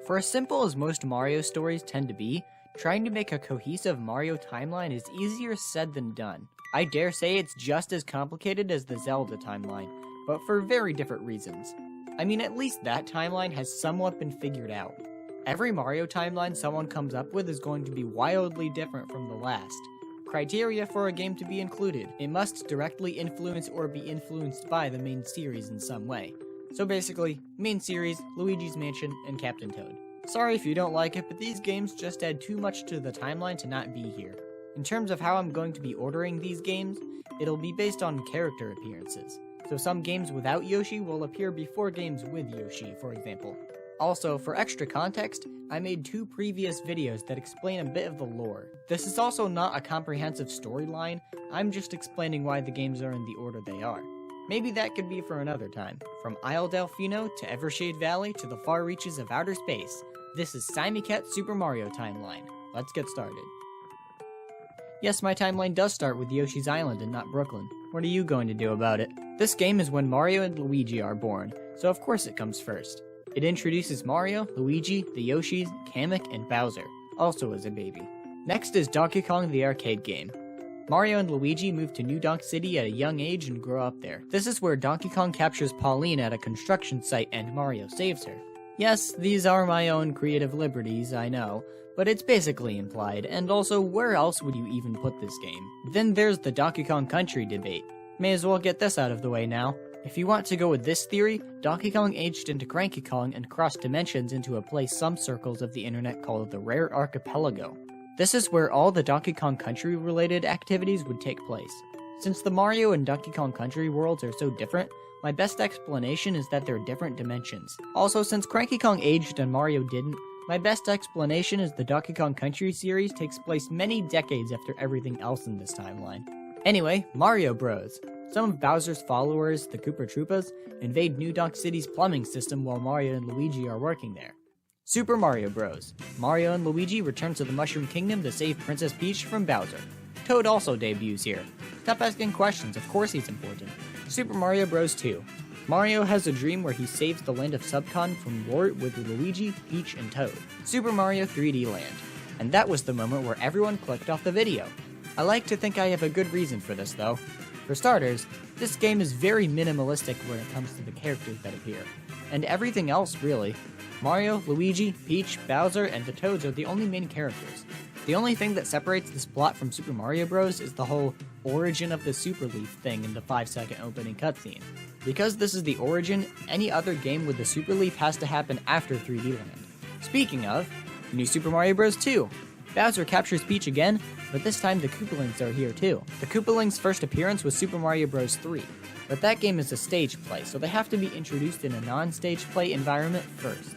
For as simple as most Mario stories tend to be, trying to make a cohesive Mario timeline is easier said than done. I dare say it's just as complicated as the Zelda timeline, but for very different reasons. I mean, at least that timeline has somewhat been figured out. Every Mario timeline someone comes up with is going to be wildly different from the last. Criteria for a game to be included: it must directly influence or be influenced by the main series in some way. So basically, main series, Luigi's Mansion, and Captain Toad. Sorry if you don't like it, but these games just add too much to the timeline to not be here. In terms of how I'm going to be ordering these games, it'll be based on character appearances. So some games without Yoshi will appear before games with Yoshi, for example. Also, for extra context, I made 2 previous videos that explain a bit of the lore. This is also not a comprehensive storyline, I'm just explaining why the games are in the order they are. Maybe that could be for another time. From Isle Delfino to Evershade Valley to the far reaches of outer space, this is Siamecat Super Mario Timeline. Let's get started. Yes, my timeline does start with Yoshi's Island and not Brooklyn. What are you going to do about it? This game is when Mario and Luigi are born, so of course it comes first. It introduces Mario, Luigi, the Yoshis, Kamek, and Bowser, also as a baby. Next is Donkey Kong the arcade game. Mario and Luigi move to New Donk City at a young age and grow up there. This is where Donkey Kong captures Pauline at a construction site and Mario saves her. Yes, these are my own creative liberties, I know, but it's basically implied, and also where else would you even put this game? Then there's the Donkey Kong Country debate. May as well get this out of the way now. If you want to go with this theory, Donkey Kong aged into Cranky Kong and crossed dimensions into a place some circles of the internet call the Rare Archipelago. This is where all the Donkey Kong Country related activities would take place. Since the Mario and Donkey Kong Country worlds are so different, my best explanation is that they're different dimensions. Also, since Cranky Kong aged and Mario didn't, my best explanation is the Donkey Kong Country series takes place many decades after everything else in this timeline. Anyway, Mario Bros. Some of Bowser's followers, the Koopa Troopas, invade New Donk City's plumbing system while Mario and Luigi are working there. Super Mario Bros. Mario and Luigi return to the Mushroom Kingdom to save Princess Peach from Bowser. Toad also debuts here. Stop asking questions, of course he's important. Super Mario Bros. 2. Mario has a dream where he saves the land of Subcon from war with Luigi, Peach, and Toad. Super Mario 3D Land. And that was the moment where everyone clicked off the video. I like to think I have a good reason for this though. For starters, this game is very minimalistic when it comes to the characters that appear. And everything else, really. Mario, Luigi, Peach, Bowser, and the Toads are the only main characters. The only thing that separates this plot from Super Mario Bros. Is the whole origin of the Super Leaf thing in the 5-second opening cutscene. Because this is the origin, any other game with the Super Leaf has to happen after 3D Land. Speaking of, New Super Mario Bros. 2. Bowser captures Peach again, but this time the Koopalings are here too. The Koopalings' first appearance was Super Mario Bros. 3, but that game is a stage play, so they have to be introduced in a non-stage play environment first.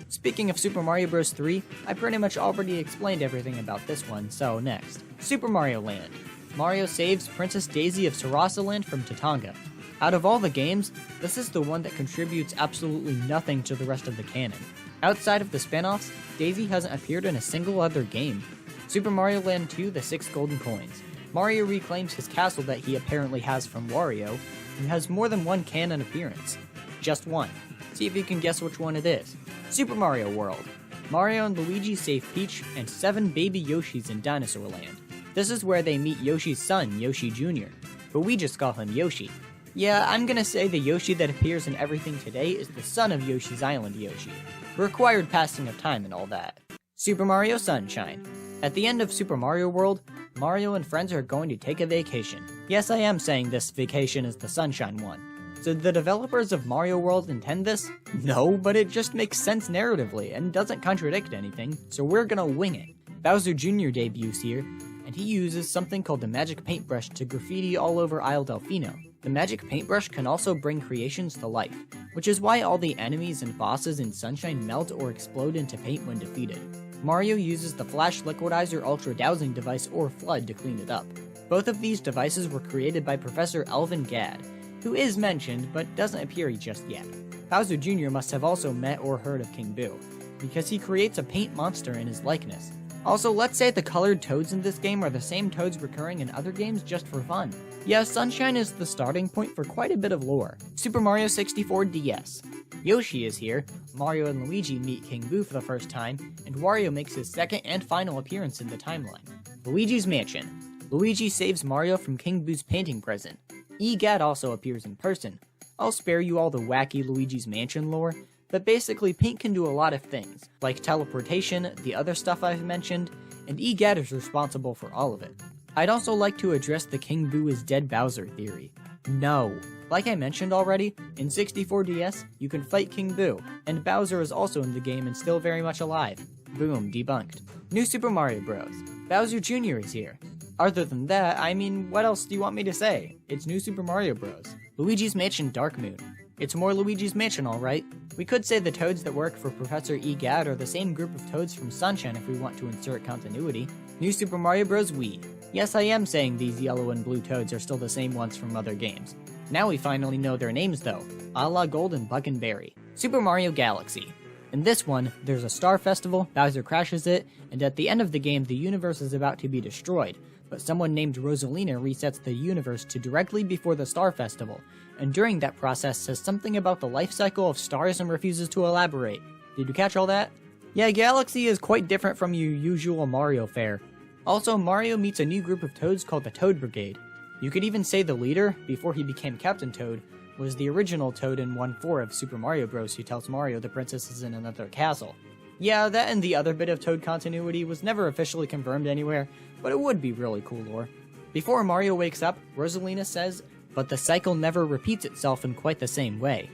Speaking of Super Mario Bros. 3, I pretty much already explained everything about this one, so next. Super Mario Land. Mario saves Princess Daisy of Sarasa Land from Tatanga. Out of all the games, this is the one that contributes absolutely nothing to the rest of the canon. Outside of the spin-offs, Daisy hasn't appeared in a single other game. Super Mario Land 2, the 6 golden coins. Mario reclaims his castle that he apparently has from Wario, and has more than one canon appearance. Just one. See if you can guess which one it is. Super Mario World. Mario and Luigi save Peach and 7 baby Yoshis in Dinosaur Land. This is where they meet Yoshi's son, Yoshi Jr., but we just call him Yoshi. Yeah, I'm gonna say the Yoshi that appears in everything today is the son of Yoshi's Island Yoshi. Required passing of time and all that. Super Mario Sunshine. At the end of Super Mario World, Mario and friends are going to take a vacation. Yes, I am saying this vacation is the Sunshine one. So did the developers of Mario World intend this? No, but it just makes sense narratively and doesn't contradict anything, so we're gonna wing it. Bowser Jr. debuts here, and he uses something called the Magic Paintbrush to graffiti all over Isle Delfino. The Magic Paintbrush can also bring creations to life, which is why all the enemies and bosses in Sunshine melt or explode into paint when defeated. Mario uses the Flash Liquidizer Ultra Dowsing device or Flood to clean it up. Both of these devices were created by Professor Elvin Gadd, who is mentioned but doesn't appear just yet. Bowser Jr. must have also met or heard of King Boo, because he creates a paint monster in his likeness. Also, let's say the colored toads in this game are the same toads recurring in other games just for fun. Yeah, Sunshine is the starting point for quite a bit of lore. Super Mario 64 DS. Yoshi is here, Mario and Luigi meet King Boo for the first time, and Wario makes his second and final appearance in the timeline. Luigi's Mansion. Luigi saves Mario from King Boo's painting present. EGAT also appears in person. I'll spare you all the wacky Luigi's Mansion lore, but basically Paint can do a lot of things, like teleportation, the other stuff I've mentioned, and EGAT is responsible for all of it. I'd also like to address the King Boo is dead Bowser theory. No. Like I mentioned already, in 64DS, you can fight King Boo, and Bowser is also in the game and still very much alive. Boom, debunked. New Super Mario Bros. Bowser Jr. is here. Other than that, I mean, what else do you want me to say? It's New Super Mario Bros. Luigi's Mansion Dark Moon. It's more Luigi's Mansion, alright. We could say the toads that work for Professor EGAT are the same group of toads from Sunshine if we want to insert continuity. New Super Mario Bros. Wii. Yes, I am saying these yellow and blue toads are still the same ones from other games. Now we finally know their names though, a la Gold and Bug and Berry. Super Mario Galaxy. In this one, there's a star festival, Bowser crashes it, and at the end of the game the universe is about to be destroyed, but someone named Rosalina resets the universe to directly before the star festival, and during that process says something about the life cycle of stars and refuses to elaborate. Did you catch all that? Yeah, Galaxy is quite different from your usual Mario fare. Also, Mario meets a new group of toads called the Toad Brigade. You could even say the leader, before he became Captain Toad, was the original Toad in 1-4 of Super Mario Bros. Who tells Mario the princess is in another castle. Yeah, that and the other bit of Toad continuity was never officially confirmed anywhere, but it would be really cool lore. Before Mario wakes up, Rosalina says, "But the cycle never repeats itself in quite the same way."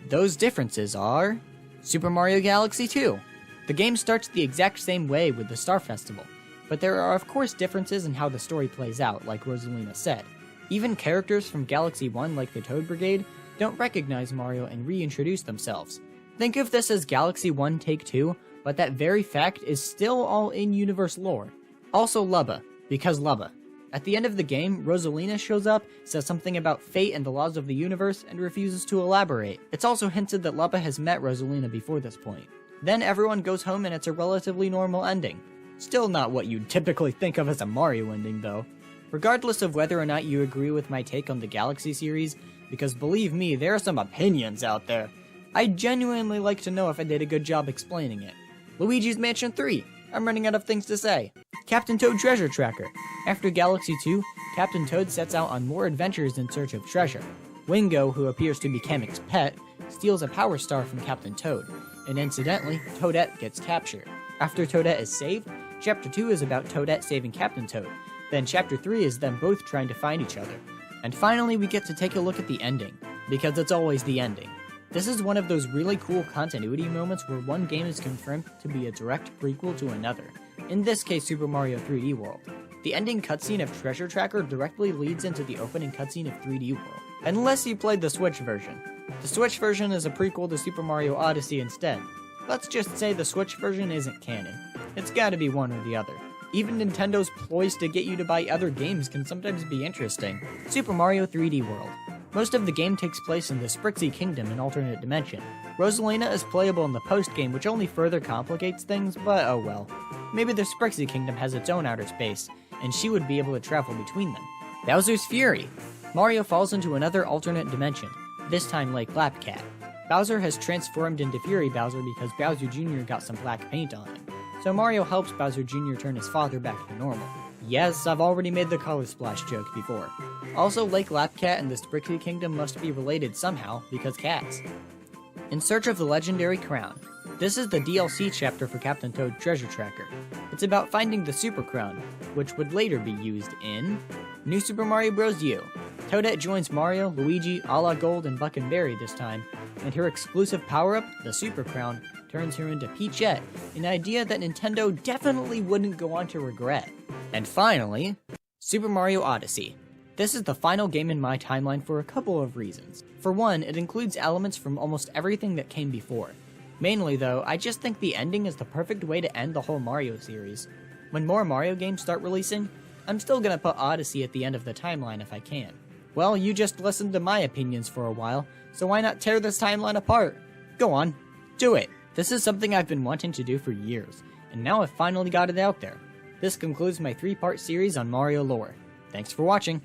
Those differences are... Super Mario Galaxy 2. The game starts the exact same way with the Star Festival, but there are of course differences in how the story plays out, like Rosalina said. Even characters from Galaxy 1 like the Toad Brigade don't recognize Mario and reintroduce themselves. Think of this as Galaxy 1 Take 2, but that very fact is still all in-universe lore. Also Lubba, because Lubba. At the end of the game, Rosalina shows up, says something about fate and the laws of the universe, and refuses to elaborate. It's also hinted that Lubba has met Rosalina before this point. Then everyone goes home and it's a relatively normal ending. Still not what you'd typically think of as a Mario ending, though. Regardless of whether or not you agree with my take on the Galaxy series, because believe me, there are some opinions out there, I'd genuinely like to know if I did a good job explaining it. Luigi's Mansion 3. I'm running out of things to say. Captain Toad Treasure Tracker. After Galaxy 2, Captain Toad sets out on more adventures in search of treasure. Wingo, who appears to be Kamek's pet, steals a Power Star from Captain Toad, and incidentally, Toadette gets captured. After Toadette is saved, Chapter 2 is about Toadette saving Captain Toad. Then Chapter 3 is them both trying to find each other. And finally we get to take a look at the ending, because it's always the ending. This is one of those really cool continuity moments where one game is confirmed to be a direct prequel to another. In this case, Super Mario 3D World. The ending cutscene of Treasure Tracker directly leads into the opening cutscene of 3D World. Unless you played the Switch version. The Switch version is a prequel to Super Mario Odyssey instead. Let's just say the Switch version isn't canon. It's gotta be one or the other. Even Nintendo's ploys to get you to buy other games can sometimes be interesting. Super Mario 3D World. Most of the game takes place in the Sprixie Kingdom, an alternate dimension. Rosalina is playable in the post-game, which only further complicates things, but oh well. Maybe the Sprixie Kingdom has its own outer space, and she would be able to travel between them. Bowser's Fury. Mario falls into another alternate dimension, this time Lake Lapcat. Bowser has transformed into Fury Bowser because Bowser Jr. got some black paint on him. So Mario helps Bowser Jr. turn his father back to normal. Yes, I've already made the color splash joke before. Also, Lake Lapcat and the Sprixie Kingdom must be related somehow, because cats. In Search of the Legendary Crown. This is the DLC chapter for Captain Toad Treasure Tracker. It's about finding the Super Crown, which would later be used in New Super Mario Bros. U. Toadette joins Mario, Luigi, a la Gold, and Buck and Berry this time, and her exclusive power-up, the Super Crown, turns her into Peachette, an idea that Nintendo definitely wouldn't go on to regret. And finally, Super Mario Odyssey. This is the final game in my timeline for a couple of reasons. For one, it includes elements from almost everything that came before. Mainly though, I just think the ending is the perfect way to end the whole Mario series. When more Mario games start releasing, I'm still gonna put Odyssey at the end of the timeline if I can. Well, you just listened to my opinions for a while, so why not tear this timeline apart? Go on, do it! This is something I've been wanting to do for years, and now I've finally got it out there. This concludes my 3-part series on Mario lore. Thanks for watching!